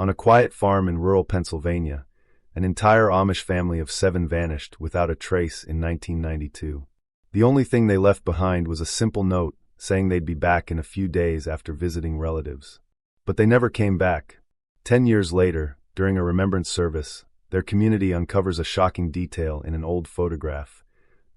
On a quiet farm in rural Pennsylvania, an entire Amish family of 7 vanished without a trace in 1992. The only thing they left behind was a simple note saying they'd be back in a few days after visiting relatives. But they never came back. 10 years later, during a remembrance service, their community uncovers a shocking detail in an old photograph,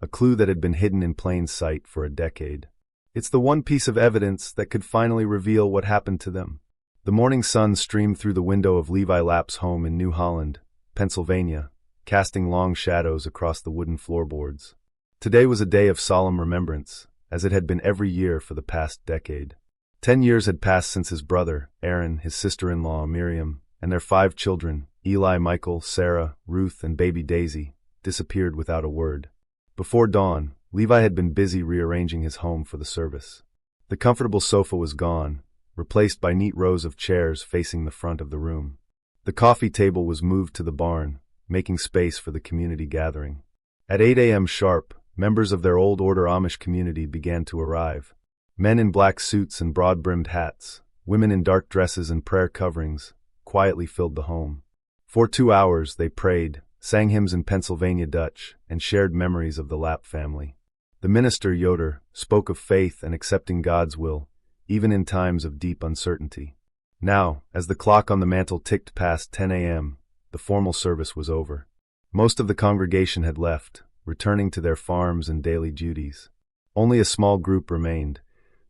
a clue that had been hidden in plain sight for a decade. It's the one piece of evidence that could finally reveal what happened to them. The morning sun streamed through the window of Levi Lap's home in New Holland, Pennsylvania, casting long shadows across the wooden floorboards. Today was a day of solemn remembrance, as it had been every year for the past decade. 10 years had passed since his brother, Aaron, his sister-in-law, Miriam, and their 5 children, Eli, Michael, Sarah, Ruth, and baby Daisy, disappeared without a word. Before dawn, Levi had been busy rearranging his home for the service. The comfortable sofa was gone, replaced by neat rows of chairs facing the front of the room. The coffee table was moved to the barn, making space for the community gathering. At 8 a.m. sharp, members of their old order Amish community began to arrive. Men in black suits and broad-brimmed hats, women in dark dresses and prayer coverings, quietly filled the home. For 2 hours they prayed, sang hymns in Pennsylvania Dutch, and shared memories of the Lap family. The minister, Yoder, spoke of faith and accepting God's will, even in times of deep uncertainty. Now, as the clock on the mantel ticked past 10 a.m., the formal service was over. Most of the congregation had left, returning to their farms and daily duties. Only a small group remained,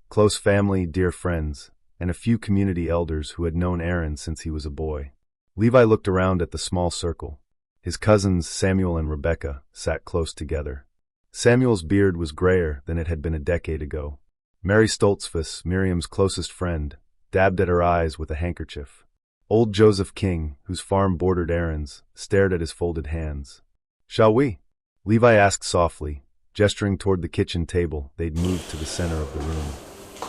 close family, dear friends, and a few community elders who had known Aaron since he was a boy. Levi looked around at the small circle. His cousins, Samuel and Rebecca, sat close together. Samuel's beard was grayer than it had been a decade ago. Mary Stoltzfus, Miriam's closest friend, dabbed at her eyes with a handkerchief. Old Joseph King, whose farm bordered Aaron's, stared at his folded hands. "Shall we?" Levi asked softly, gesturing toward the kitchen table they'd moved to the center of the room.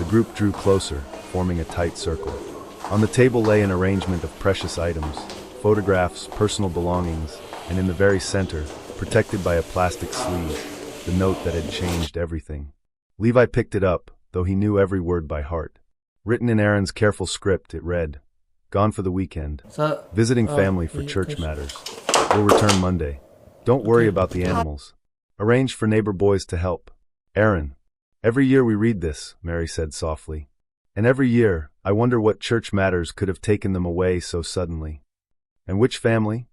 The group drew closer, forming a tight circle. On the table lay an arrangement of precious items, photographs, personal belongings, and in the very center, protected by a plastic sleeve, the note that had changed everything. Levi picked it up, though he knew every word by heart. Written in Aaron's careful script, it read, "Gone for the weekend. Visiting family for church matters. Will return Monday. Don't worry about the animals. Arrange for neighbor boys to help. Aaron." "Every year we read this," Mary said softly. "And every year, I wonder what church matters could have taken them away so suddenly." "And which family?"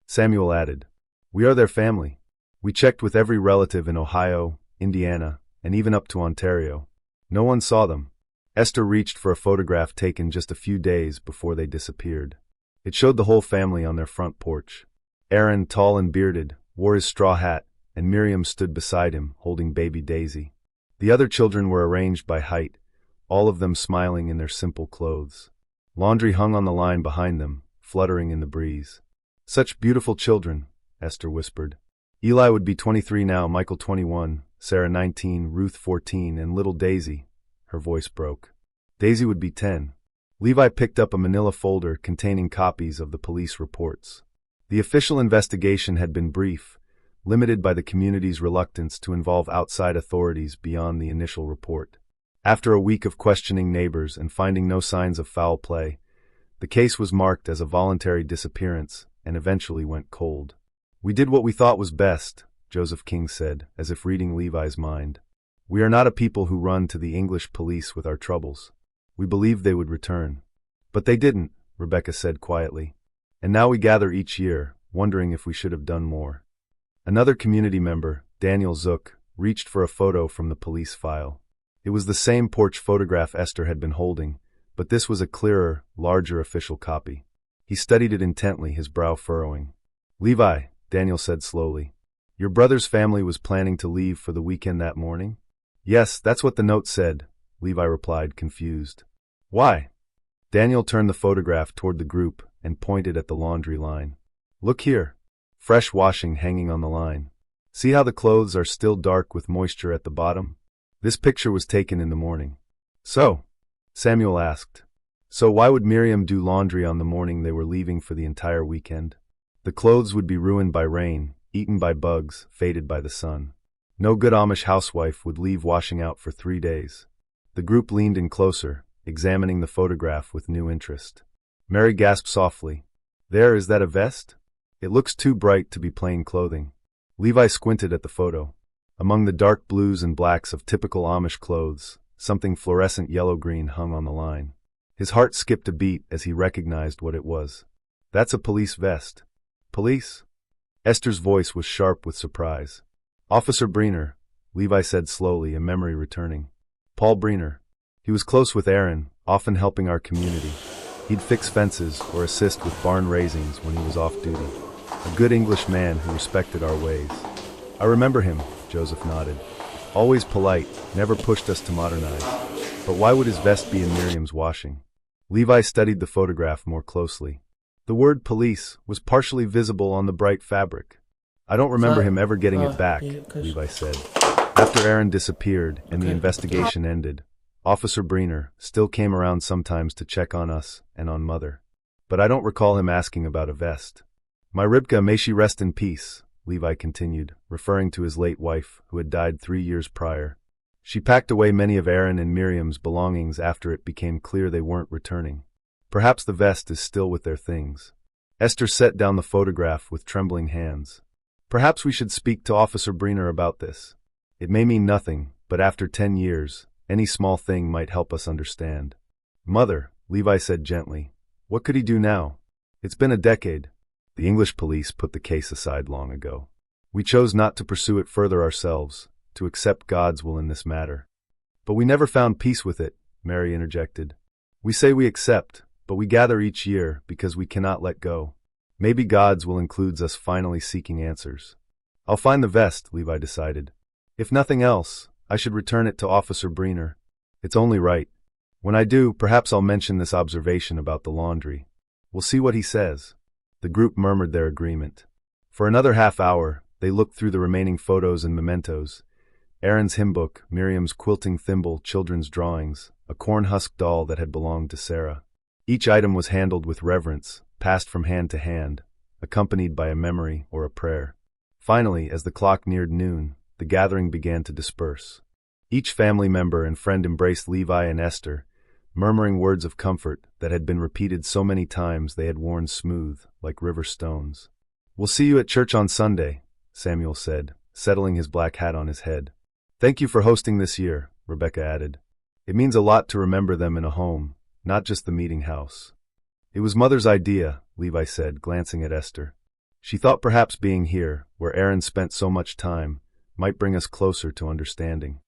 Samuel added. "We are their family. We checked with every relative in Ohio, Indiana, and even up to Ontario. No one saw them." Esther reached for a photograph taken just a few days before they disappeared. It showed the whole family on their front porch. Aaron, tall and bearded, wore his straw hat, and Miriam stood beside him, holding baby Daisy. The other children were arranged by height, all of them smiling in their simple clothes. Laundry hung on the line behind them, fluttering in the breeze. "Such beautiful children," Esther whispered. Eli would be 23 now, Michael 21, Sarah 19, Ruth 14, and little Daisy. Her voice broke. Daisy would be 10. Levi picked up a manila folder containing copies of the police reports. The official investigation had been brief, limited by the community's reluctance to involve outside authorities beyond the initial report. After a week of questioning neighbors and finding no signs of foul play, the case was marked as a voluntary disappearance and eventually went cold. "We did what we thought was best," Joseph King said, as if reading Levi's mind. "We are not a people who run to the English police with our troubles. We believed they would return." "But they didn't," Rebecca said quietly. "And now we gather each year, wondering if we should have done more." Another community member, Daniel Zook, reached for a photo from the police file. It was the same porch photograph Esther had been holding, but this was a clearer, larger official copy. He studied it intently, his brow furrowing. "Levi," Daniel said slowly, "your brother's family was planning to leave for the weekend that morning?" "Yes, that's what the note said," Levi replied, confused. "Why?" Daniel turned the photograph toward the group and pointed at the laundry line. "Look here. Fresh washing hanging on the line. See how the clothes are still dark with moisture at the bottom? This picture was taken in the morning." "So?" Samuel asked. "So why would Miriam do laundry on the morning they were leaving for the entire weekend? The clothes would be ruined by rain, eaten by bugs, faded by the sun. No good Amish housewife would leave washing out for 3 days." The group leaned in closer, examining the photograph with new interest. Mary gasped softly. There, is that a vest? It looks too bright to be plain clothing. Levi squinted at the photo. Among the dark blues and blacks of typical Amish clothes, something fluorescent yellow-green hung on the line. His heart skipped a beat as he recognized what it was. That's a police vest. Police? Esther's voice was sharp with surprise. Officer Brener, Levi said slowly, a memory returning. Paul Brener. He was close with Aaron, often helping our community. He'd fix fences or assist with barn raisings when he was off duty. A good English man who respected our ways. I remember him, Joseph nodded. Always polite, never pushed us to modernize. But why would his vest be in Miriam's washing? Levi studied the photograph more closely. The word police was partially visible on the bright fabric. I don't remember him ever getting it back, Levi said. After Aaron disappeared and the investigation ended, Officer Brener still came around sometimes to check on us and on Mother. But I don't recall him asking about a vest. My Ribka, may she rest in peace, Levi continued, referring to his late wife, who had died 3 years prior. She packed away many of Aaron and Miriam's belongings after it became clear they weren't returning. Perhaps the vest is still with their things. Esther set down the photograph with trembling hands. Perhaps we should speak to Officer Brener about this. It may mean nothing, but after 10 years, any small thing might help us understand. Mother, Levi said gently, what could he do now? It's been a decade. The English police put the case aside long ago. We chose not to pursue it further ourselves, to accept God's will in this matter. But we never found peace with it, Mary interjected. We say we accept, but we gather each year because we cannot let go. Maybe God's will includes us finally seeking answers. I'll find the vest, Levi decided. If nothing else, I should return it to Officer Brener. It's only right. When I do, perhaps I'll mention this observation about the laundry. We'll see what he says. The group murmured their agreement. For another half hour, they looked through the remaining photos and mementos. Aaron's hymn book, Miriam's quilting thimble, children's drawings, a corn-husk doll that had belonged to Sarah. Each item was handled with reverence, passed from hand to hand, accompanied by a memory or a prayer. Finally, as the clock neared noon, the gathering began to disperse. Each family member and friend embraced Levi and Esther, murmuring words of comfort that had been repeated so many times they had worn smooth, like river stones. We'll see you at church on Sunday, Samuel said, settling his black hat on his head. Thank you for hosting this year, Rebecca added. It means a lot to remember them in a home, not just the meeting house. It was Mother's idea, Levi said, glancing at Esther. She thought perhaps being here, where Aaron spent so much time, might bring us closer to understanding.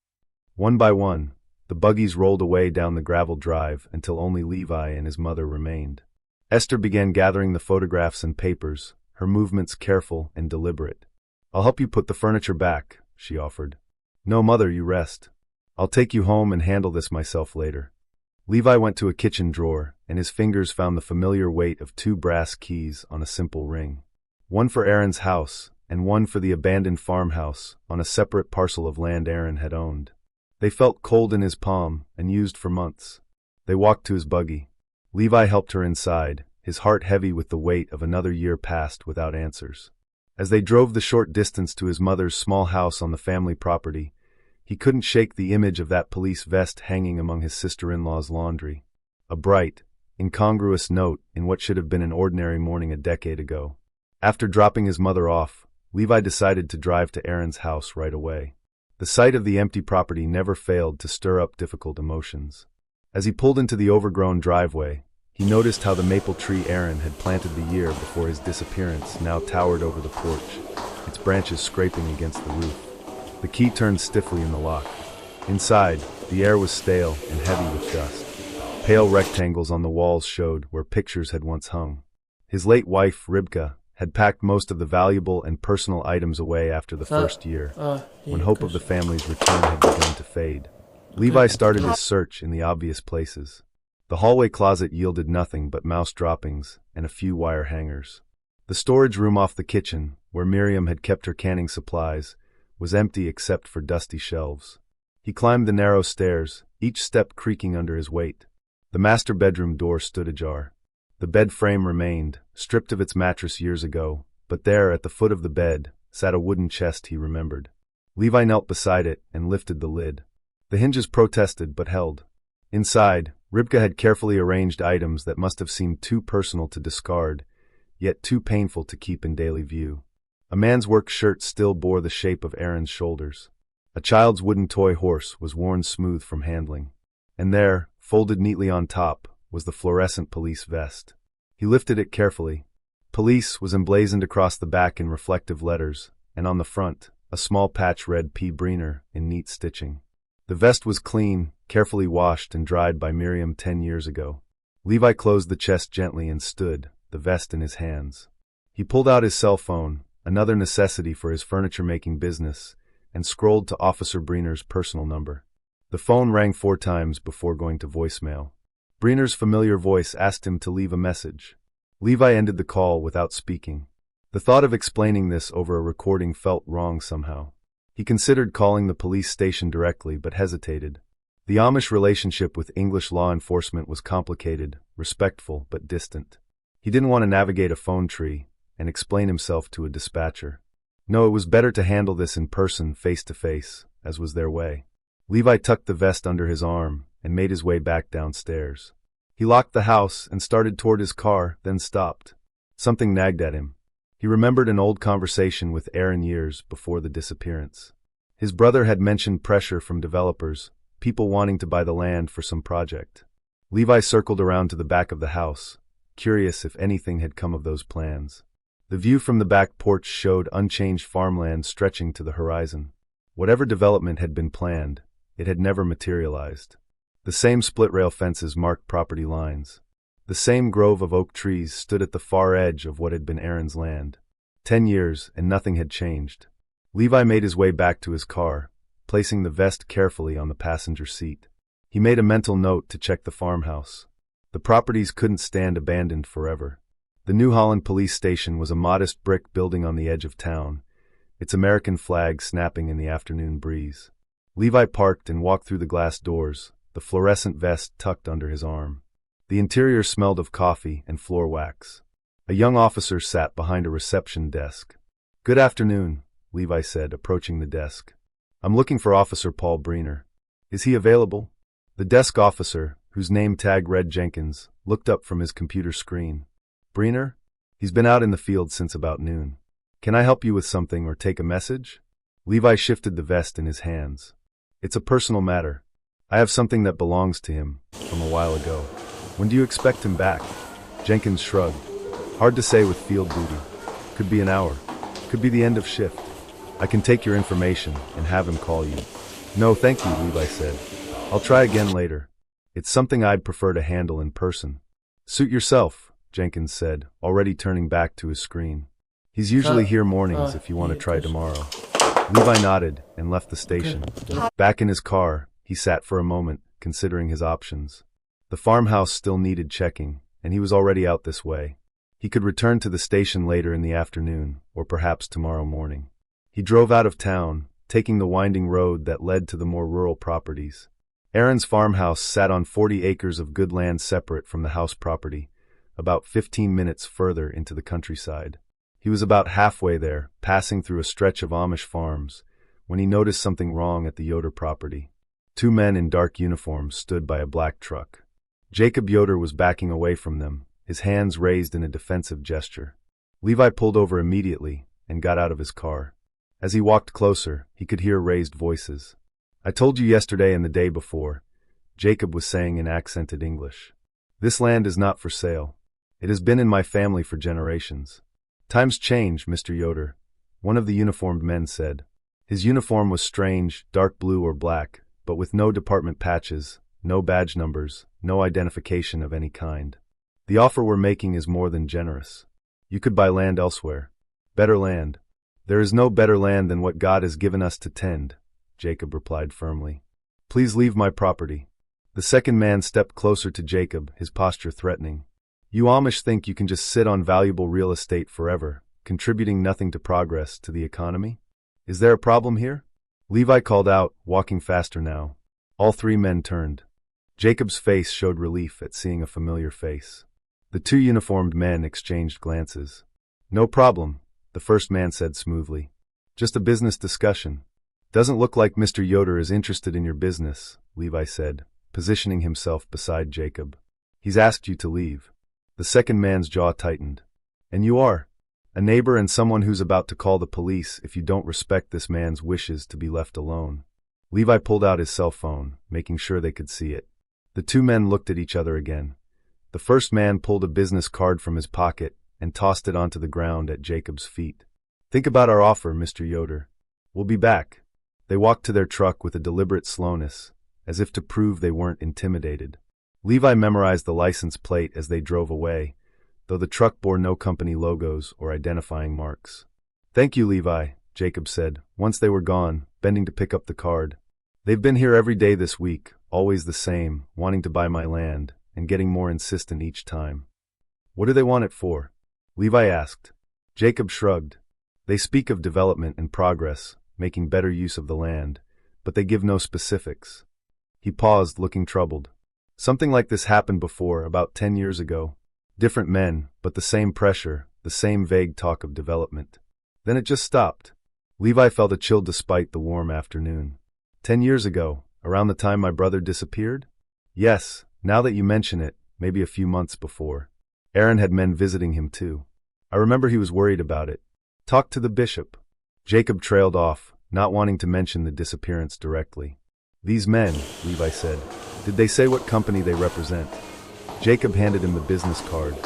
One by one, the buggies rolled away down the gravel drive until only Levi and his mother remained. Esther began gathering the photographs and papers, her movements careful and deliberate. I'll help you put the furniture back, she offered. No, Mother, you rest. I'll take you home and handle this myself later. Levi went to a kitchen drawer, and his fingers found the familiar weight of 2 brass keys on a simple ring. One for Aaron's house, and one for the abandoned farmhouse on a separate parcel of land Aaron had owned. They felt cold in his palm and used for months. They walked to his buggy. Levi helped her inside, his heart heavy with the weight of another year passed without answers. As they drove the short distance to his mother's small house on the family property, he couldn't shake the image of that police vest hanging among his sister-in-law's laundry. A bright, incongruous note in what should have been an ordinary morning a decade ago. After dropping his mother off, Levi decided to drive to Aaron's house right away. The sight of the empty property never failed to stir up difficult emotions. As he pulled into the overgrown driveway, he noticed how the maple tree Aaron had planted the year before his disappearance now towered over the porch, its branches scraping against the roof. The key turned stiffly in the lock. Inside, the air was stale and heavy with dust. Pale rectangles on the walls showed where pictures had once hung. His late wife, Ribka, had packed most of the valuable and personal items away after the first year, when hope of the family's return had begun to fade. Levi started his search in the obvious places. The hallway closet yielded nothing but mouse droppings and a few wire hangers. The storage room off the kitchen, where Miriam had kept her canning supplies, was empty except for dusty shelves. He climbed the narrow stairs, each step creaking under his weight. The master bedroom door stood ajar. The bed frame remained, stripped of its mattress years ago, but there, at the foot of the bed, sat a wooden chest he remembered. Levi knelt beside it and lifted the lid. The hinges protested but held. Inside, Ribka had carefully arranged items that must have seemed too personal to discard, yet too painful to keep in daily view. A man's work shirt still bore the shape of Aaron's shoulders. A child's wooden toy horse was worn smooth from handling. And there, folded neatly on top, was the fluorescent police vest. He lifted it carefully. Police was emblazoned across the back in reflective letters, and on the front, a small patch read P. Brener in neat stitching. The vest was clean, carefully washed and dried by Miriam 10 years ago. Levi closed the chest gently and stood, the vest in his hands. He pulled out his cell phone, another necessity for his furniture-making business, and scrolled to Officer Brener's personal number. The phone rang 4 times before going to voicemail. Brener's familiar voice asked him to leave a message. Levi ended the call without speaking. The thought of explaining this over a recording felt wrong somehow. He considered calling the police station directly but hesitated. The Amish relationship with English law enforcement was complicated, respectful, but distant. He didn't want to navigate a phone tree and explain himself to a dispatcher. No, it was better to handle this in person, face to face, as was their way. Levi tucked the vest under his arm and made his way back downstairs. He locked the house and started toward his car, then stopped. Something nagged at him. He remembered an old conversation with Aaron years before the disappearance. His brother had mentioned pressure from developers, people wanting to buy the land for some project. Levi circled around to the back of the house, curious if anything had come of those plans. The view from the back porch showed unchanged farmland stretching to the horizon. Whatever development had been planned, it had never materialized. The same split-rail fences marked property lines. The same grove of oak trees stood at the far edge of what had been Aaron's land. 10 years, and nothing had changed. Levi made his way back to his car, placing the vest carefully on the passenger seat. He made a mental note to check the farmhouse. The properties couldn't stand abandoned forever. The New Holland police station was a modest brick building on the edge of town, its American flag snapping in the afternoon breeze. Levi parked and walked through the glass doors, the fluorescent vest tucked under his arm. The interior smelled of coffee and floor wax. A young officer sat behind a reception desk. "Good afternoon," Levi said, approaching the desk. "I'm looking for Officer Paul Brener. Is he available?" The desk officer, whose name tag read Jenkins, looked up from his computer screen. "Brener? He's been out in the field since about noon. Can I help you with something or take a message?" Levi shifted the vest in his hands. "It's a personal matter. I have something that belongs to him from a while ago." "When do you expect him back?" Jenkins shrugged. "Hard to say with field duty. Could be an hour. Could be the end of shift. I can take your information and have him call you." "No, thank you," Levi said. "I'll try again later. It's something I'd prefer to handle in person." "Suit yourself," Jenkins said, already turning back to his screen. "He's usually here mornings if you want to try tomorrow." Levi nodded and left the station. Back in his car, he sat for a moment, considering his options. The farmhouse still needed checking, and he was already out this way. He could return to the station later in the afternoon, or perhaps tomorrow morning. He drove out of town, taking the winding road that led to the more rural properties. Aaron's farmhouse sat on 40 acres of good land separate from the house property, about 15 minutes further into the countryside. He was about halfway there, passing through a stretch of Amish farms, when he noticed something wrong at the Yoder property. 2 men in dark uniforms stood by a black truck. Jacob Yoder was backing away from them, his hands raised in a defensive gesture. Levi pulled over immediately and got out of his car. As he walked closer, he could hear raised voices. "I told you yesterday and the day before," Jacob was saying in accented English. "This land is not for sale. It has been in my family for generations." "Times change, Mr. Yoder," one of the uniformed men said. His uniform was strange, dark blue or black, but with no department patches, no badge numbers, no identification of any kind. "The offer we're making is more than generous. You could buy land elsewhere. Better land." "There is no better land than what God has given us to tend," Jacob replied firmly. "Please leave my property." The second man stepped closer to Jacob, his posture threatening. "You Amish think you can just sit on valuable real estate forever, contributing nothing to progress, to the economy? Is there a problem here?" Levi called out, walking faster now. All 3 men turned. Jacob's face showed relief at seeing a familiar face. The 2 uniformed men exchanged glances. "No problem," the first man said smoothly. "Just a business discussion." "Doesn't look like Mr. Yoder is interested in your business," Levi said, positioning himself beside Jacob. He's asked you to leave. The second man's jaw tightened. And you are? A neighbor and someone who's about to call the police if you don't respect this man's wishes to be left alone. Levi pulled out his cell phone, making sure they could see it. The two men looked at each other again. The first man pulled a business card from his pocket and tossed it onto the ground at Jacob's feet. Think about our offer, Mr. Yoder. We'll be back. They walked to their truck with a deliberate slowness, as if to prove they weren't intimidated. Levi memorized the license plate as they drove away, though the truck bore no company logos or identifying marks. Thank you, Levi, Jacob said, once they were gone, bending to pick up the card. They've been here every day this week, always the same, wanting to buy my land, and getting more insistent each time. What do they want it for? Levi asked. Jacob shrugged. They speak of development and progress, making better use of the land, but they give no specifics. He paused, looking troubled. Something like this happened before, about 10 years ago. Different men, but the same pressure, the same vague talk of development. Then it just stopped. Levi felt a chill despite the warm afternoon. 10 years ago, around the time my brother disappeared? Yes, now that you mention it, maybe a few months before. Aaron had men visiting him too. I remember he was worried about it. Talk to the bishop. Jacob trailed off, not wanting to mention the disappearance directly. These men, Levi said. Did they say what company they represent? Jacob handed him the business card.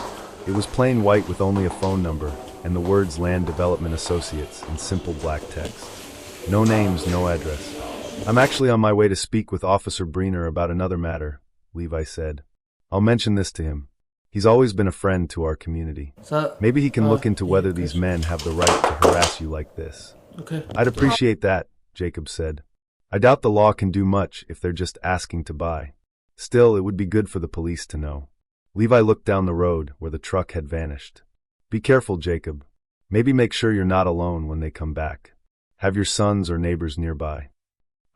It was plain white with only a phone number, and the words Land Development Associates in simple black text. No names, no address. I'm actually on my way to speak with Officer Brener about another matter, Levi said. I'll mention this to him. He's always been a friend to our community. Maybe he can look into whether these men have the right to harass you like this. Okay. I'd appreciate that, Jacob said. I doubt the law can do much if they're just asking to buy. Still, it would be good for the police to know. Levi looked down the road where the truck had vanished. Be careful, Jacob. Maybe make sure you're not alone when they come back. Have your sons or neighbors nearby.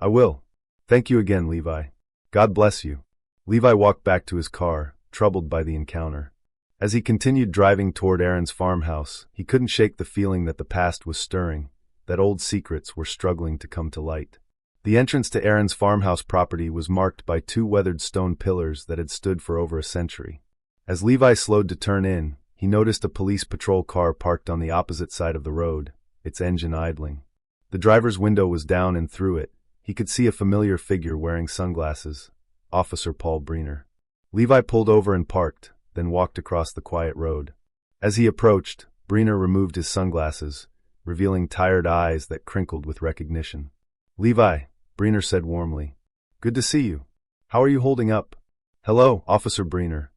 I will. Thank you again, Levi. God bless you. Levi walked back to his car, troubled by the encounter. As he continued driving toward Aaron's farmhouse, he couldn't shake the feeling that the past was stirring, that old secrets were struggling to come to light. The entrance to Aaron's farmhouse property was marked by two weathered stone pillars that had stood for over a century. As Levi slowed to turn in, he noticed a police patrol car parked on the opposite side of the road, its engine idling. The driver's window was down, and through it, he could see a familiar figure wearing sunglasses, Officer Brener. Levi pulled over and parked, then walked across the quiet road. As he approached, Brener removed his sunglasses, revealing tired eyes that crinkled with recognition. Levi, Brener said warmly. Good to see you. How are you holding up? Hello, Officer Brener.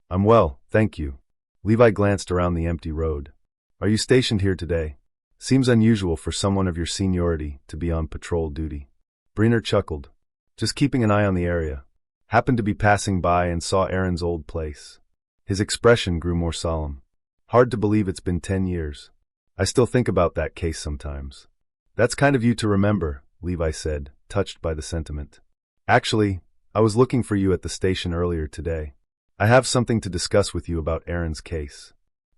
I'm well, thank you. Levi glanced around the empty road. Are you stationed here today? Seems unusual for someone of your seniority to be on patrol duty. Brener chuckled. Just keeping an eye on the area. Happened to be passing by and saw Aaron's old place. His expression grew more solemn. Hard to believe it's been 10 years. I still think about that case sometimes. That's kind of you to remember, Levi said, touched by the sentiment. Actually, I was looking for you at the station earlier today. I have something to discuss with you about Aaron's case.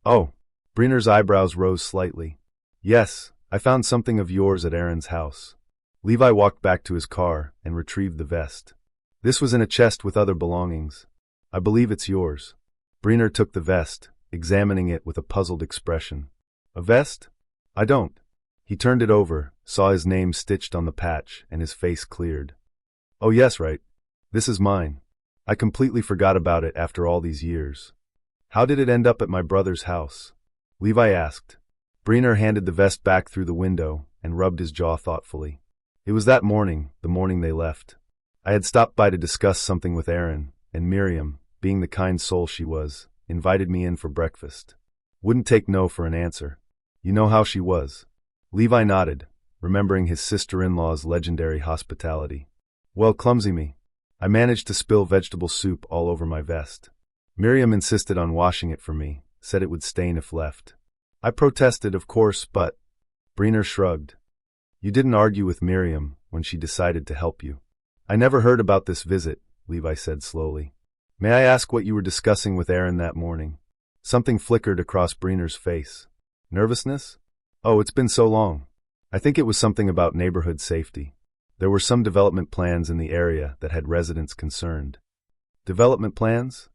Oh, Brener's eyebrows rose slightly. Yes, I found something of yours at Aaron's house. Levi walked back to his car and retrieved the vest. This was in a chest with other belongings. I believe it's yours. Brener took the vest, examining it with a puzzled expression. A vest? I don't. He turned it over, saw his name stitched on the patch, and his face cleared. Oh yes, right. This is mine. I completely forgot about it after all these years. How did it end up at my brother's house? Levi asked. Brener handed the vest back through the window and rubbed his jaw thoughtfully. It was that morning, the morning they left. I had stopped by to discuss something with Aaron, and Miriam, being the kind soul she was, invited me in for breakfast. Wouldn't take no for an answer. You know how she was. Levi nodded, remembering his sister-in-law's legendary hospitality. Well, clumsy me. I managed to spill vegetable soup all over my vest. Miriam insisted on washing it for me, said it would stain if left. I protested, of course, but... Brener shrugged. You didn't argue with Miriam when she decided to help you. I never heard about this visit, Levi said slowly. May I ask what you were discussing with Aaron that morning? Something flickered across Brener's face. Nervousness? Oh, it's been so long. I think it was something about neighborhood safety. There were some development plans in the area that had residents concerned. Development plans?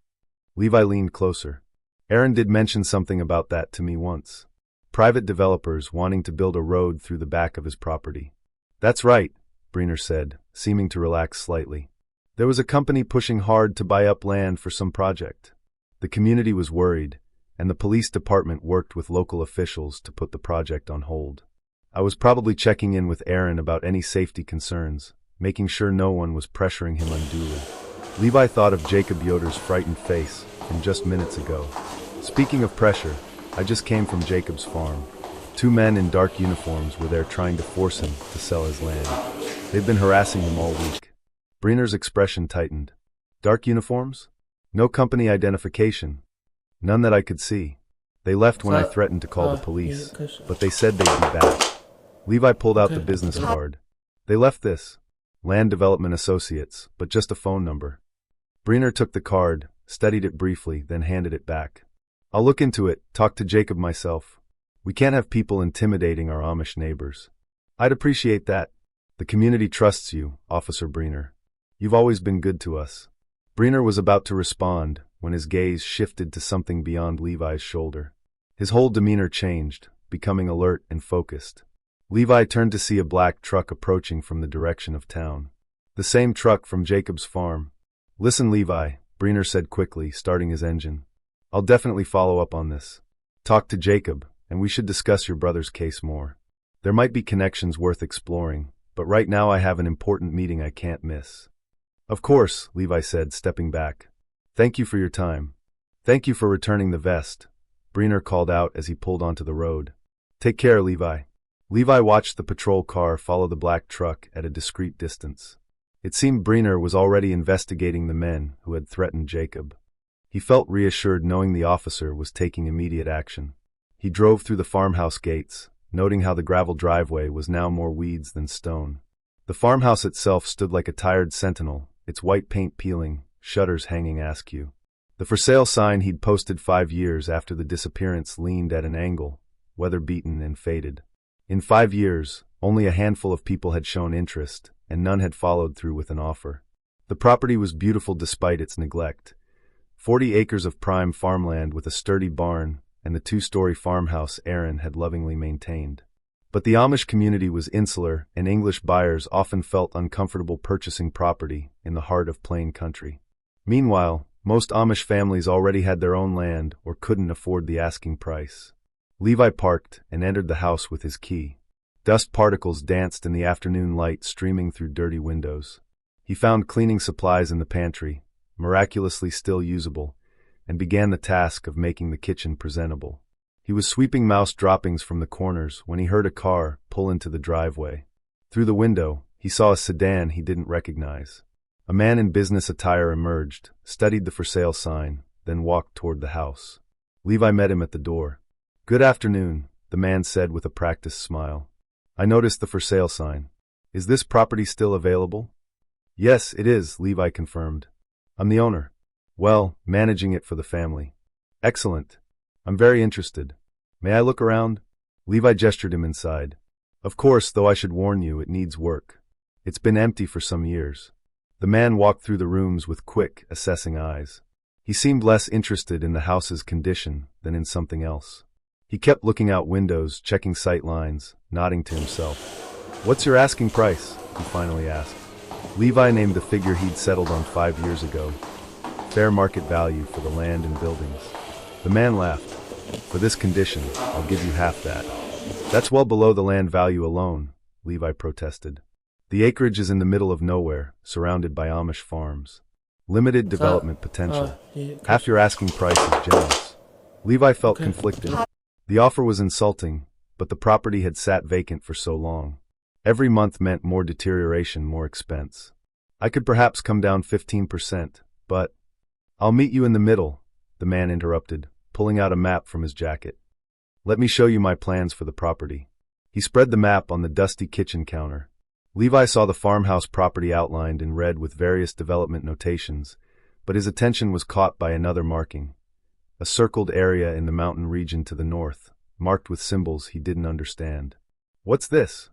Levi leaned closer. Aaron did mention something about that to me once. Private developers wanting to build a road through the back of his property. That's right, Brener said, seeming to relax slightly. There was a company pushing hard to buy up land for some project. The community was worried, and the police department worked with local officials to put the project on hold. I was probably checking in with Aaron about any safety concerns, making sure no one was pressuring him unduly. Levi thought of Jacob Yoder's frightened face from just minutes ago. Speaking of pressure, I just came from Jacob's farm. 2 men in dark uniforms were there trying to force him to sell his land. They've been harassing him all week. Brener's expression tightened. Dark uniforms? No company identification. None that I could see. They left when I threatened to call the police, but they said they'd be back. Levi pulled out the business card. They left this. Land Development Associates, but just a phone number. Brener took the card, studied it briefly, then handed it back. I'll look into it, talk to Jacob myself. We can't have people intimidating our Amish neighbors. I'd appreciate that. The community trusts you, Officer Brener. You've always been good to us. Brener was about to respond when his gaze shifted to something beyond Levi's shoulder. His whole demeanor changed, becoming alert and focused. Levi turned to see a black truck approaching from the direction of town. The same truck from Jacob's farm. Listen, Levi, Brener said quickly, starting his engine. I'll definitely follow up on this. Talk to Jacob, and we should discuss your brother's case more. There might be connections worth exploring, but right now I have an important meeting I can't miss. Of course, Levi said, stepping back. Thank you for your time. Thank you for returning the vest, Brener called out as he pulled onto the road. Take care, Levi. Levi watched the patrol car follow the black truck at a discreet distance. It seemed Brener was already investigating the men who had threatened Jacob. He felt reassured knowing the officer was taking immediate action. He drove through the farmhouse gates, noting how the gravel driveway was now more weeds than stone. The farmhouse itself stood like a tired sentinel, its white paint peeling, shutters hanging askew. The for sale sign he'd posted 5 years after the disappearance leaned at an angle, weather-beaten and faded. In 5 years, only a handful of people had shown interest, and none had followed through with an offer. The property was beautiful despite its neglect. 40 acres of prime farmland with a sturdy barn and the 2-story farmhouse Aaron had lovingly maintained. But the Amish community was insular, and English buyers often felt uncomfortable purchasing property in the heart of plain country. Meanwhile, most Amish families already had their own land or couldn't afford the asking price. Levi parked and entered the house with his key. Dust particles danced in the afternoon light streaming through dirty windows. He found cleaning supplies in the pantry, miraculously still usable, and began the task of making the kitchen presentable. He was sweeping mouse droppings from the corners when he heard a car pull into the driveway. Through the window, he saw a sedan he didn't recognize. A man in business attire emerged, studied the for sale sign, then walked toward the house. Levi met him at the door. Good afternoon, the man said with a practiced smile. I noticed the for sale sign. Is this property still available? Yes, it is, Levi confirmed. I'm the owner. Well, managing it for the family. Excellent. I'm very interested. May I look around? Levi gestured him inside. Of course, though I should warn you, it needs work. It's been empty for some years. The man walked through the rooms with quick, assessing eyes. He seemed less interested in the house's condition than in something else. He kept looking out windows, checking sight lines, nodding to himself. What's your asking price? He finally asked. Levi named the figure he'd settled on 5 years ago. Fair market value for the land and buildings. The man laughed. For this condition, I'll give you half that. That's well below the land value alone, Levi protested. The acreage is in the middle of nowhere, surrounded by Amish farms. Limited development potential. Half your asking price is generous. Levi felt conflicted. The offer was insulting, but the property had sat vacant for so long. Every month meant more deterioration, more expense. I could perhaps come down 15%, but... I'll meet you in the middle, the man interrupted, pulling out a map from his jacket. Let me show you my plans for the property. He spread the map on the dusty kitchen counter. Levi saw the farmhouse property outlined in red with various development notations, but his attention was caught by another marking. A circled area in the mountain region to the north, marked with symbols he didn't understand. What's this?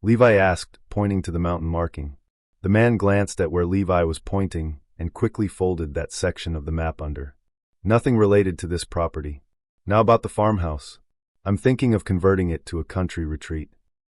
Levi asked, pointing to the mountain marking. The man glanced at where Levi was pointing and quickly folded that section of the map under. Nothing related to this property. Now about the farmhouse. I'm thinking of converting it to a country retreat.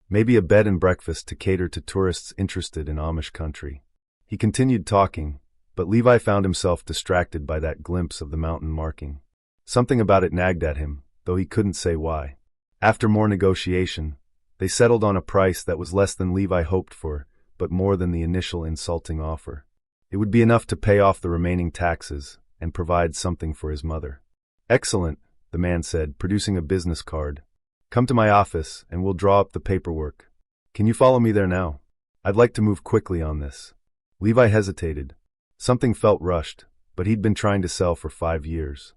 Maybe a bed and breakfast to cater to tourists interested in Amish country. He continued talking, but Levi found himself distracted by that glimpse of the mountain marking. Something about it nagged at him, though he couldn't say why. After more negotiation, they settled on a price that was less than Levi hoped for, but more than the initial insulting offer. It would be enough to pay off the remaining taxes and provide something for his mother. Excellent, the man said, producing a business card. Come to my office and we'll draw up the paperwork. Can you follow me there now? I'd like to move quickly on this. Levi hesitated. Something felt rushed, but he'd been trying to sell for 5 years.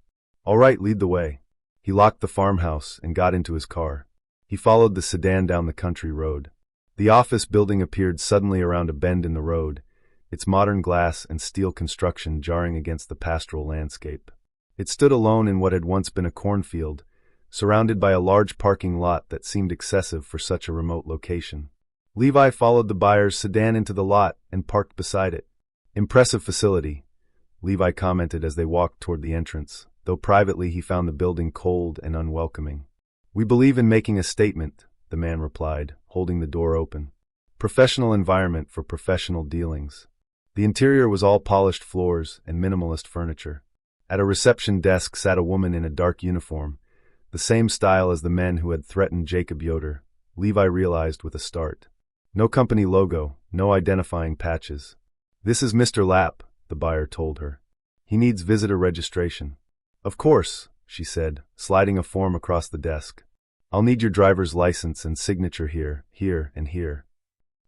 All right, lead the way. He locked the farmhouse and got into his car. He followed the sedan down the country road. The office building appeared suddenly around a bend in the road, its modern glass and steel construction jarring against the pastoral landscape. It stood alone in what had once been a cornfield, surrounded by a large parking lot that seemed excessive for such a remote location. Levi followed the buyer's sedan into the lot and parked beside it. Impressive facility, Levi commented as they walked toward the entrance, though privately he found the building cold and unwelcoming. We believe in making a statement, the man replied, holding the door open. Professional environment for professional dealings. The interior was all polished floors and minimalist furniture. At a reception desk sat a woman in a dark uniform, the same style as the men who had threatened Jacob Yoder, Levi realized with a start. No company logo, no identifying patches. This is Mr. Lap, the buyer told her. He needs visitor registration. Of course, she said, sliding a form across the desk. I'll need your driver's license and signature here, here, and here.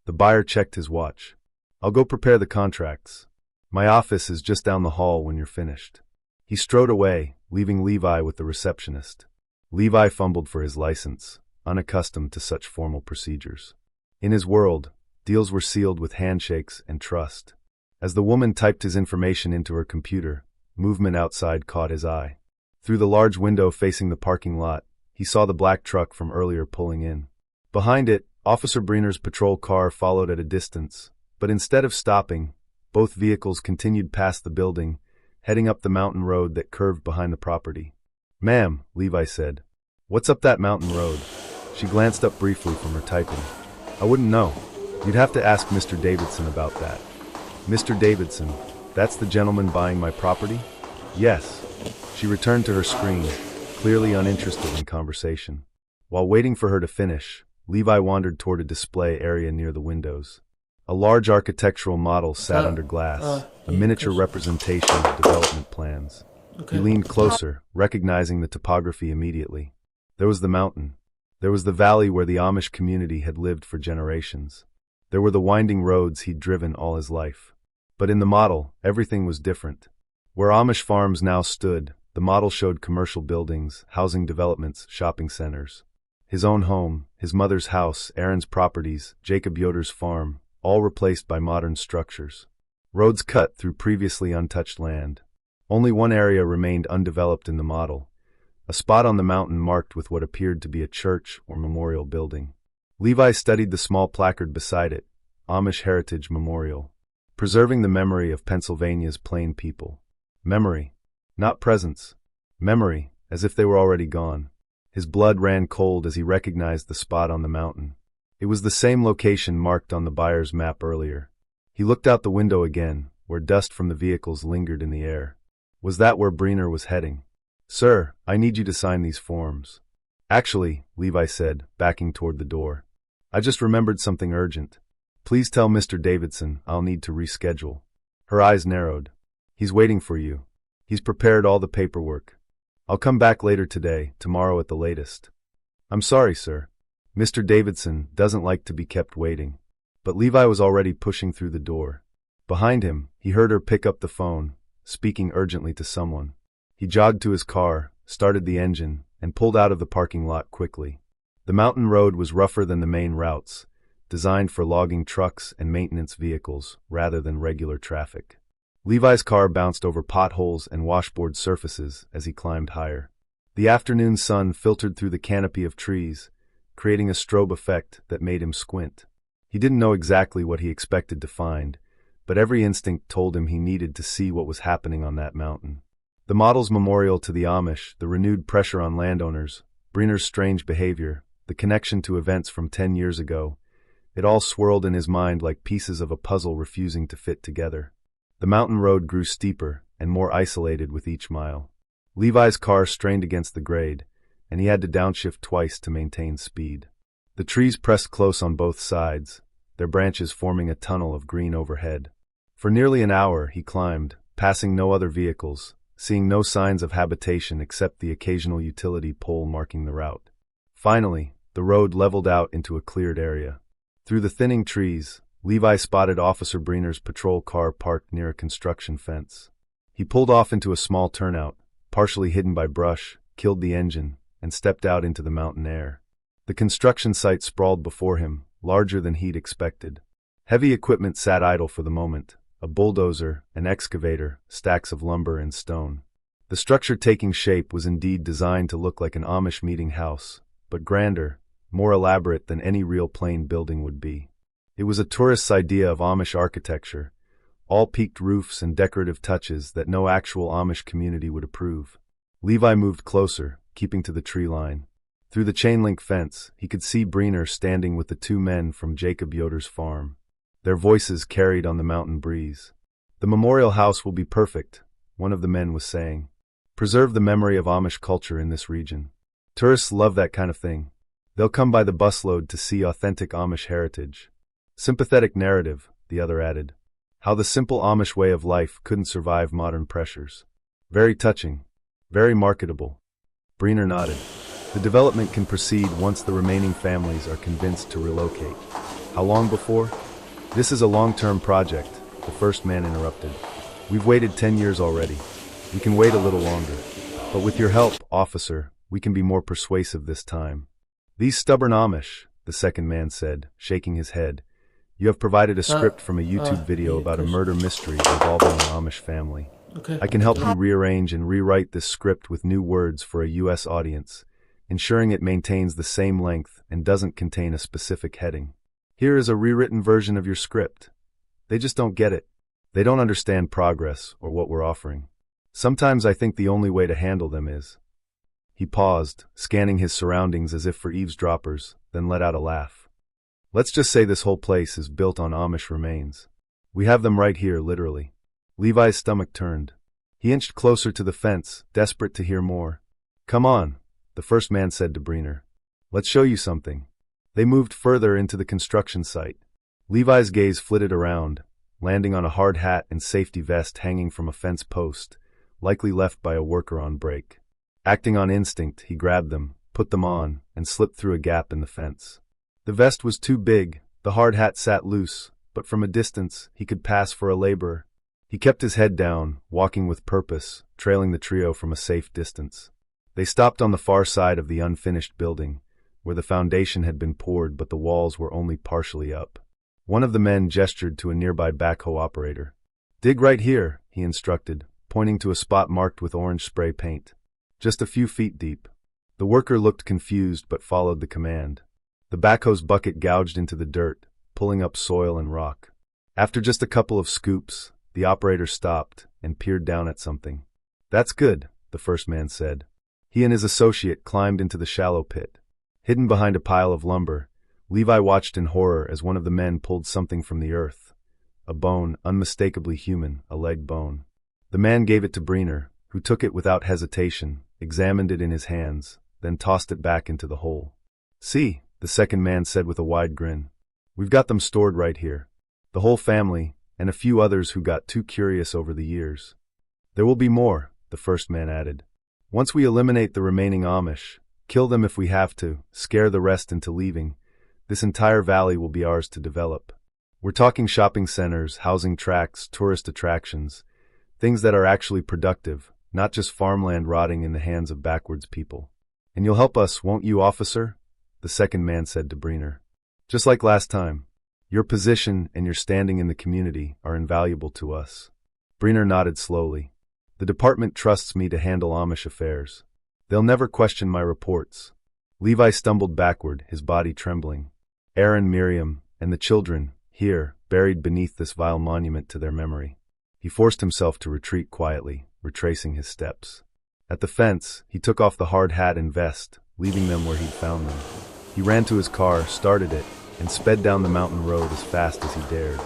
The buyer checked his watch. I'll go prepare the contracts. My office is just down the hall when you're finished. He strode away, leaving Levi with the receptionist. Levi fumbled for his license, unaccustomed to such formal procedures. In his world, deals were sealed with handshakes and trust. As the woman typed his information into her computer, movement outside caught his eye. Through the large window facing the parking lot, he saw the black truck from earlier pulling in. Behind it, Officer Brener's patrol car followed at a distance, but instead of stopping, both vehicles continued past the building, heading up the mountain road that curved behind the property. Ma'am, Levi said. What's up that mountain road? She glanced up briefly from her typing. I wouldn't know. You'd have to ask Mr. Davidson about that. Mr. Davidson, that's the gentleman buying my property? Yes. She returned to her screen, clearly uninterested in conversation. While waiting for her to finish, Levi wandered toward a display area near the windows. A large architectural model sat under glass, a miniature representation of development plans. He leaned closer, recognizing the topography immediately. There was the mountain. There was the valley where the Amish community had lived for generations. There were the winding roads he'd driven all his life. But in the model, everything was different. Where Amish farms now stood, the model showed commercial buildings, housing developments, shopping centers. His own home, his mother's house, Aaron's properties, Jacob Yoder's farm, all replaced by modern structures. Roads cut through previously untouched land. Only one area remained undeveloped in the model, a spot on the mountain marked with what appeared to be a church or memorial building. Levi studied the small placard beside it, Amish Heritage Memorial, preserving the memory of Pennsylvania's plain people. Memory, not presence. Memory, as if they were already gone. His blood ran cold as he recognized the spot on the mountain. It was the same location marked on the buyer's map earlier. He looked out the window again, where dust from the vehicles lingered in the air. Was that where Brener was heading? Sir, I need you to sign these forms. Actually, Levi said, backing toward the door. I just remembered something urgent. Please tell Mr. Davidson I'll need to reschedule. Her eyes narrowed. He's waiting for you. He's prepared all the paperwork. I'll come back later today, tomorrow at the latest. I'm sorry, sir. Mr. Davidson doesn't like to be kept waiting. But Levi was already pushing through the door. Behind him, he heard her pick up the phone, speaking urgently to someone. He jogged to his car, started the engine, and pulled out of the parking lot quickly. The mountain road was rougher than the main routes, designed for logging trucks and maintenance vehicles rather than regular traffic. Levi's car bounced over potholes and washboard surfaces as he climbed higher. The afternoon sun filtered through the canopy of trees, creating a strobe effect that made him squint. He didn't know exactly what he expected to find, but every instinct told him he needed to see what was happening on that mountain. The model's memorial to the Amish, the renewed pressure on landowners, Brener's strange behavior, the connection to events from 10 years ago, it all swirled in his mind like pieces of a puzzle refusing to fit together. The mountain road grew steeper and more isolated with each mile. Levi's car strained against the grade, and he had to downshift twice to maintain speed. The trees pressed close on both sides, their branches forming a tunnel of green overhead. For nearly an hour he climbed, passing no other vehicles, seeing no signs of habitation except the occasional utility pole marking the route. Finally, the road leveled out into a cleared area. Through the thinning trees, Levi spotted Officer Brener's patrol car parked near a construction fence. He pulled off into a small turnout, partially hidden by brush, killed the engine, and stepped out into the mountain air. The construction site sprawled before him, larger than he'd expected. Heavy equipment sat idle for the moment, a bulldozer, an excavator, stacks of lumber and stone. The structure taking shape was indeed designed to look like an Amish meeting house, but grander, more elaborate than any real plain building would be. It was a tourist's idea of Amish architecture, all peaked roofs and decorative touches that no actual Amish community would approve. Levi moved closer, keeping to the tree line. Through the chain-link fence, he could see Brener standing with the two men from Jacob Yoder's farm. Their voices carried on the mountain breeze. "The memorial house will be perfect," one of the men was saying. "Preserve the memory of Amish culture in this region. Tourists love that kind of thing. They'll come by the busload to see authentic Amish heritage." "Sympathetic narrative," the other added. "How the simple Amish way of life couldn't survive modern pressures. Very touching. Very marketable." Brener nodded. "The development can proceed once the remaining families are convinced to relocate." "How long before?" "This is a long-term project," the first man interrupted. "We've waited 10 years already. We can wait a little longer. But with your help, officer, we can be more persuasive this time." "These stubborn Amish," the second man said, shaking his head. "You have provided a script from a YouTube video about a murder mystery involving an Amish family. Okay. I can help you rearrange and rewrite this script with new words for a U.S. audience, ensuring it maintains the same length and doesn't contain a specific heading. Here is a rewritten version of your script. They just don't get it. They don't understand progress or what we're offering. Sometimes I think the only way to handle them is..." He paused, scanning his surroundings as if for eavesdroppers, then let out a laugh. "Let's just say this whole place is built on Amish remains. We have them right here, literally." Levi's stomach turned. He inched closer to the fence, desperate to hear more. "Come on," the first man said to Brener. "Let's show you something." They moved further into the construction site. Levi's gaze flitted around, landing on a hard hat and safety vest hanging from a fence post, likely left by a worker on break. Acting on instinct, he grabbed them, put them on, and slipped through a gap in the fence. The vest was too big, the hard hat sat loose, but from a distance, he could pass for a laborer. He kept his head down, walking with purpose, trailing the trio from a safe distance. They stopped on the far side of the unfinished building, where the foundation had been poured but the walls were only partially up. One of the men gestured to a nearby backhoe operator. "Dig right here," he instructed, pointing to a spot marked with orange spray paint. "Just a few feet deep." The worker looked confused but followed the command. The backhoe's bucket gouged into the dirt, pulling up soil and rock. After just a couple of scoops, the operator stopped and peered down at something. "That's good," the first man said. He and his associate climbed into the shallow pit. Hidden behind a pile of lumber, Levi watched in horror as one of the men pulled something from the earth. A bone, unmistakably human, a leg bone. The man gave it to Brener, who took it without hesitation, examined it in his hands, then tossed it back into the hole. "See," the second man said with a wide grin. "We've got them stored right here. The whole family, and a few others who got too curious over the years. There will be more," the first man added. "Once we eliminate the remaining Amish, kill them if we have to, scare the rest into leaving, this entire valley will be ours to develop. We're talking shopping centers, housing tracts, tourist attractions, things that are actually productive, not just farmland rotting in the hands of backwards people. And you'll help us, won't you, officer?" the second man said to Brener. "Just like last time. Your position and your standing in the community are invaluable to us." Brener nodded slowly. "The department trusts me to handle Amish affairs. They'll never question my reports." Levi stumbled backward, his body trembling. Aaron, Miriam, and the children, here, buried beneath this vile monument to their memory. He forced himself to retreat quietly, retracing his steps. At the fence, he took off the hard hat and vest, leaving them where he'd found them. He ran to his car, started it, and sped down the mountain road as fast as he dared.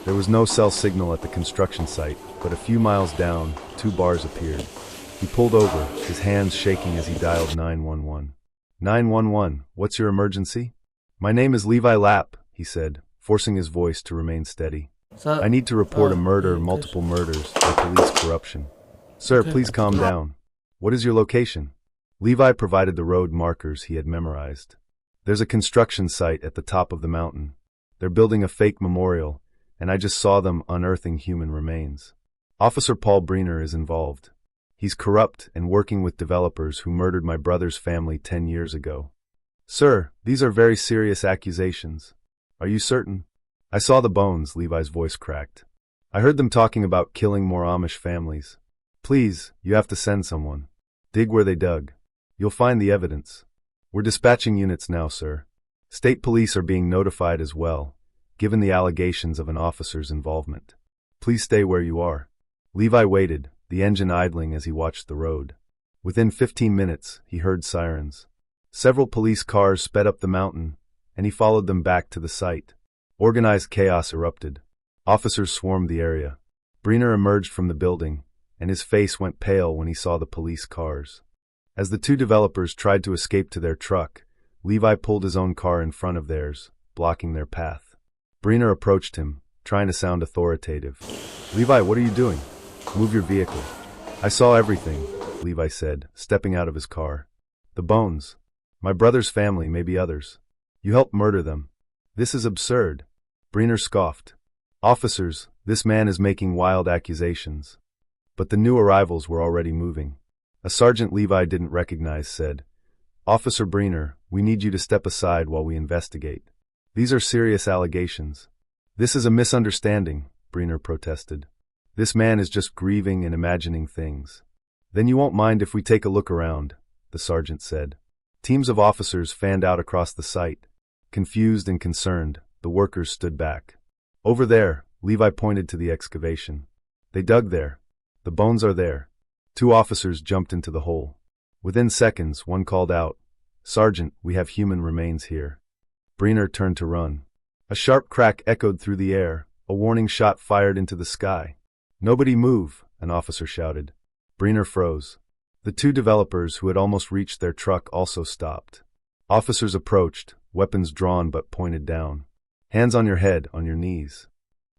There was no cell signal at the construction site, but a few miles down, 2 bars appeared. He pulled over, his hands shaking as he dialed 911. 911, what's your emergency? My name is Levi Lap, he said, forcing his voice to remain steady. I need to report a murder, multiple murders, and police corruption. Sir, please calm down. What is your location? Levi provided the road markers he had memorized. There's a construction site at the top of the mountain. They're building a fake memorial, and I just saw them unearthing human remains. Officer Brener is involved. He's corrupt and working with developers who murdered my brother's family 10 years ago. Sir, these are very serious accusations. Are you certain? I saw the bones, Levi's voice cracked. I heard them talking about killing more Amish families. Please, you have to send someone. Dig where they dug. You'll find the evidence. We're dispatching units now, sir. State police are being notified as well, given the allegations of an officer's involvement. Please stay where you are. Levi waited, the engine idling as he watched the road. Within 15 minutes, he heard sirens. Several police cars sped up the mountain, and he followed them back to the site. Organized chaos erupted. Officers swarmed the area. Brener emerged from the building, and his face went pale when he saw the police cars. As the 2 developers tried to escape to their truck, Levi pulled his own car in front of theirs, blocking their path. Brener approached him, trying to sound authoritative. Levi, what are you doing? Move your vehicle. I saw everything, Levi said, stepping out of his car. The bones. My brother's family, maybe others. You helped murder them. This is absurd. Brener scoffed. Officers, this man is making wild accusations. But the new arrivals were already moving. A sergeant Levi didn't recognize said, Officer Brener, we need you to step aside while we investigate. These are serious allegations. This is a misunderstanding, Brener protested. This man is just grieving and imagining things. Then you won't mind if we take a look around, the sergeant said. Teams of officers fanned out across the site. Confused and concerned, the workers stood back. Over there, Levi pointed to the excavation. They dug there. The bones are there. 2 officers jumped into the hole. Within seconds, one called out, Sergeant, we have human remains here. Brener turned to run. A sharp crack echoed through the air, a warning shot fired into the sky. Nobody move, an officer shouted. Brener froze. The 2 developers who had almost reached their truck also stopped. Officers approached, weapons drawn but pointed down. Hands on your head, on your knees.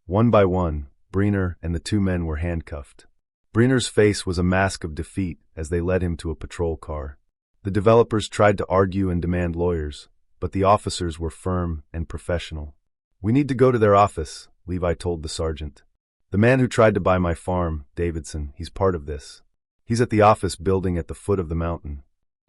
One by one, Brener and the 2 men were handcuffed. Brener's face was a mask of defeat as they led him to a patrol car. The developers tried to argue and demand lawyers, but the officers were firm and professional. We need to go to their office, Levi told the sergeant. The man who tried to buy my farm, Davidson, he's part of this. He's at the office building at the foot of the mountain.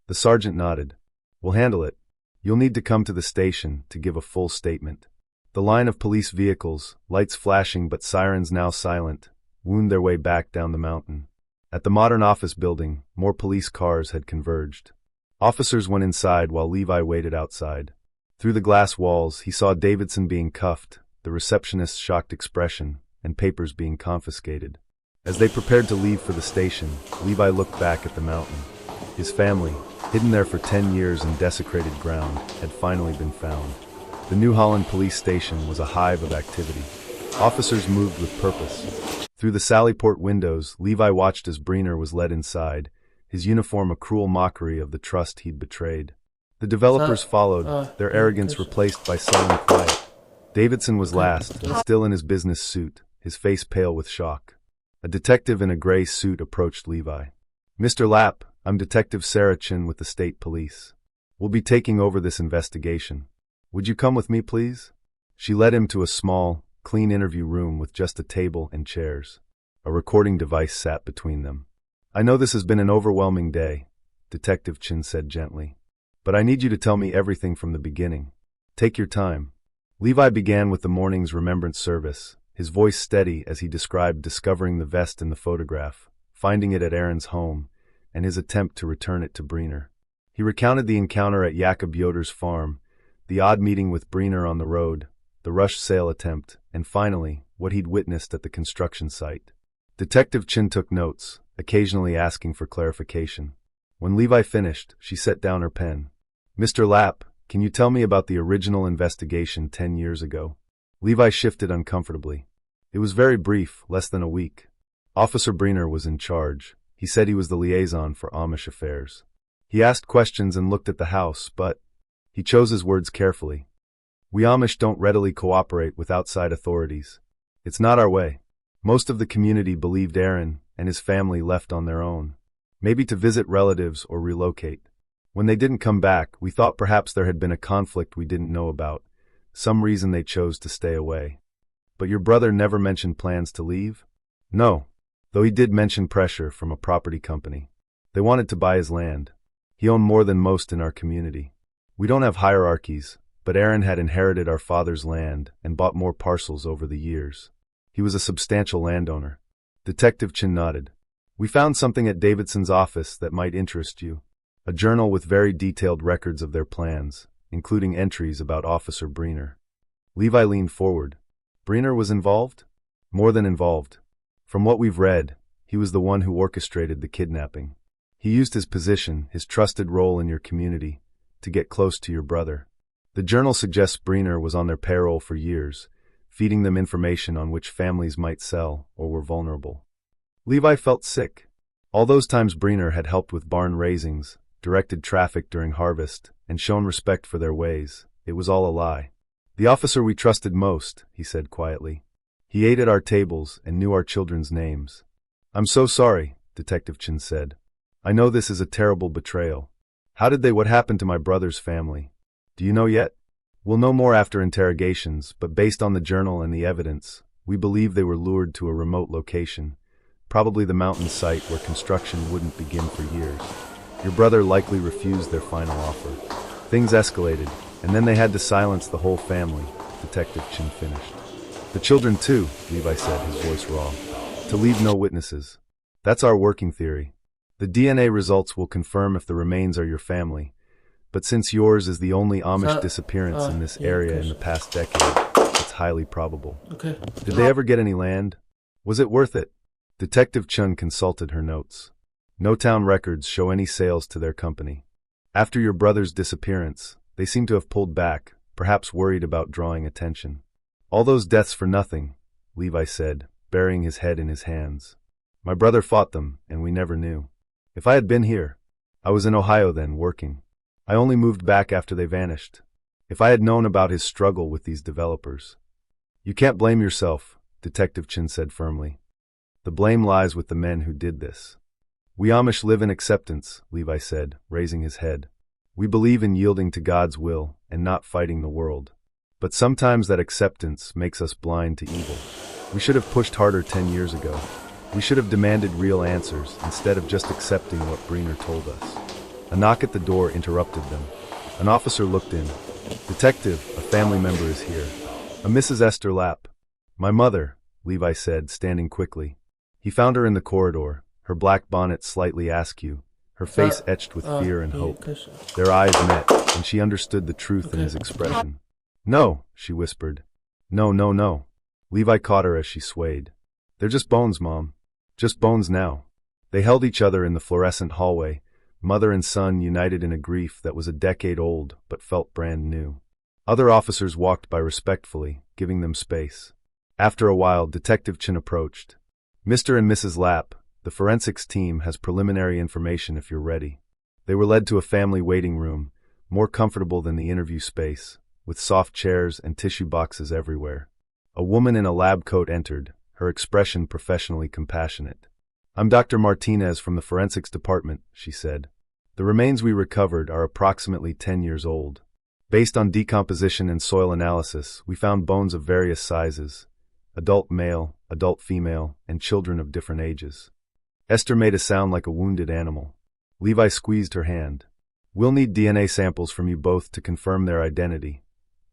The sergeant nodded. We'll handle it. You'll need to come to the station to give a full statement. The line of police vehicles, lights flashing but sirens now silent, wound their way back down the mountain. At the modern office building, more police cars had converged. Officers went inside while Levi waited outside. Through the glass walls, he saw Davidson being cuffed, the receptionist's shocked expression, and papers being confiscated. As they prepared to leave for the station, Levi looked back at the mountain. His family, hidden there for 10 years in desecrated ground, had finally been found. The New Holland police station was a hive of activity. Officers moved with purpose. Through the Sallyport windows, Levi watched as Brener was led inside, his uniform a cruel mockery of the trust he'd betrayed. The developers followed, their arrogance replaced by sullen quiet. Davidson was last, still in his business suit, his face pale with shock. A detective in a gray suit approached Levi. Mr. Lap, I'm Detective Sarah Chin with the state police. We'll be taking over this investigation. Would you come with me, please? She led him to a small, clean interview room with just a table and chairs. A recording device sat between them. I know this has been an overwhelming day, Detective Chin said gently. But I need you to tell me everything from the beginning. Take your time. Levi began with the morning's remembrance service, his voice steady as he described discovering the vest in the photograph, finding it at Aaron's home, and his attempt to return it to Brener. He recounted the encounter at Yoder's farm, the odd meeting with Brener on the road, the rushed sale attempt, and finally, what he'd witnessed at the construction site. Detective Chin took notes, occasionally asking for clarification. When Levi finished, she set down her pen. "Mr. Lap, can you tell me about the original investigation 10 years ago?" Levi shifted uncomfortably. It was very brief, less than a week. Officer Brener was in charge. He said he was the liaison for Amish affairs. He asked questions and looked at the house, but he chose his words carefully. "We Amish don't readily cooperate with outside authorities. It's not our way." Most of the community believed Aaron and his family left on their own, maybe to visit relatives or relocate. When they didn't come back, we thought perhaps there had been a conflict we didn't know about, some reason they chose to stay away. "But your brother never mentioned plans to leave?" "No, though he did mention pressure from a property company. They wanted to buy his land. He owned more than most in our community. We don't have hierarchies, but Aaron had inherited our father's land and bought more parcels over the years. He was a substantial landowner." Detective Chin nodded. "We found something at Davidson's office that might interest you. A journal with very detailed records of their plans, including entries about Officer Brener." Levi leaned forward. "Brener was involved?" "More than involved. From what we've read, he was the one who orchestrated the kidnapping. He used his position, his trusted role in your community, to get close to your brother. The journal suggests Brener was on their payroll for years, feeding them information on which families might sell or were vulnerable." Levi felt sick. All those times Brener had helped with barn raisings, directed traffic during harvest, and shown respect for their ways, it was all a lie. "The officer we trusted most," he said quietly. "He ate at our tables and knew our children's names." "I'm so sorry," Detective Chin said. "I know this is a terrible betrayal. How did what happened to my brother's family? Do you know yet?" "We'll know more after interrogations, but based on the journal and the evidence, we believe they were lured to a remote location, probably the mountain site where construction wouldn't begin for years. Your brother likely refused their final offer. Things escalated, and then they had to silence the whole family," Detective Chin finished. "The children too," Levi said, his voice raw. "To leave no witnesses. That's our working theory. The DNA results will confirm if the remains are your family, but since yours is the only Amish disappearance in this area in the past decade, it's highly probable." Okay. "Did they ever get any land? Was it worth it?" Detective Chun consulted her notes. "No town records show any sales to their company. After your brother's disappearance, they seem to have pulled back, perhaps worried about drawing attention." "All those deaths for nothing," Levi said, burying his head in his hands. "My brother fought them, and we never knew. If I had been here, I was in Ohio then, working. I only moved back after they vanished. If I had known about his struggle with these developers." "You can't blame yourself," Detective Chin said firmly. "The blame lies with the men who did this." "We Amish live in acceptance," Levi said, raising his head. "We believe in yielding to God's will and not fighting the world. But sometimes that acceptance makes us blind to evil. We should have pushed harder 10 years ago. We should have demanded real answers instead of just accepting what Brener told us." A knock at the door interrupted them. An officer looked in. "Detective, a family member is here. A Mrs. Esther Lap." "My mother," Levi said, standing quickly. He found her in the corridor, her black bonnet slightly askew, her face etched with fear and hope. Their eyes met, and she understood the truth in his expression. "No," she whispered. "No, no, no." Levi caught her as she swayed. "They're just bones, Mom. Just bones now." They held each other in the fluorescent hallway, mother and son united in a grief that was a decade old but felt brand new. Other officers walked by respectfully, giving them space. After a while, Detective Chin approached. "Mr. and Mrs. Lap, the forensics team has preliminary information if you're ready." They were led to a family waiting room, more comfortable than the interview space, with soft chairs and tissue boxes everywhere. A woman in a lab coat entered, her expression professionally compassionate. "I'm Dr. Martinez from the forensics department," she said. "The remains we recovered are approximately 10 years old. Based on decomposition and soil analysis, we found bones of various sizes: adult male, adult female, and children of different ages." Esther made a sound like a wounded animal. Levi squeezed her hand. "We'll need DNA samples from you both to confirm their identity,"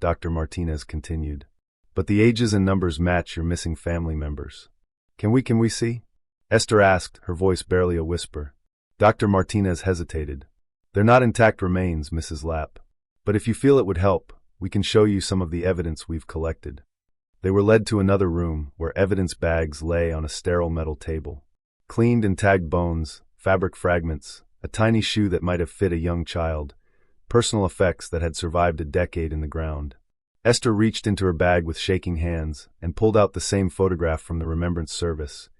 Dr. Martinez continued. "But the ages and numbers match your missing family members." Can we see?" Esther asked, her voice barely a whisper. Dr. Martinez hesitated. "They're not intact remains, Mrs. Lap. But if you feel it would help, We can show you some of the evidence we've collected." They were led to another room where evidence bags lay on a sterile metal table. Cleaned and tagged bones, fabric fragments, a tiny shoe that might have fit a young child, personal effects that had survived a decade in the ground. Esther reached into her bag with shaking hands and pulled out the same photograph from the remembrance service.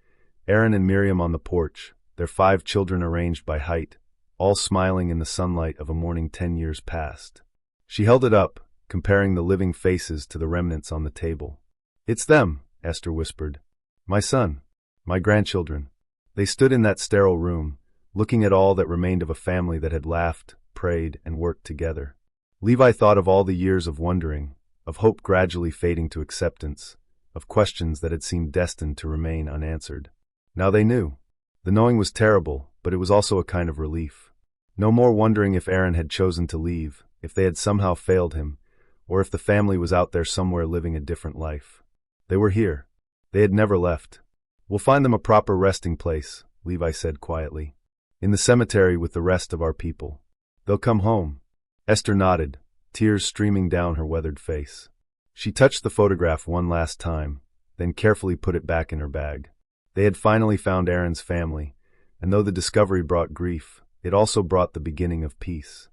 Aaron and Miriam on the porch, their 5 children arranged by height, all smiling in the sunlight of a morning 10 years past. She held it up, comparing the living faces to the remnants on the table. "It's them," Esther whispered. "My son. My grandchildren." They stood in that sterile room, looking at all that remained of a family that had laughed, prayed, and worked together. Levi thought of all the years of wondering, of hope gradually fading to acceptance, of questions that had seemed destined to remain unanswered. Now they knew. The knowing was terrible, but it was also a kind of relief. No more wondering if Aaron had chosen to leave, if they had somehow failed him, or if the family was out there somewhere living a different life. They were here. They had never left. "We'll find them a proper resting place," Levi said quietly. "In the cemetery with the rest of our people. They'll come home." Esther nodded, tears streaming down her weathered face. She touched the photograph one last time, then carefully put it back in her bag. They had finally found Aaron's family, and though the discovery brought grief, it also brought the beginning of peace.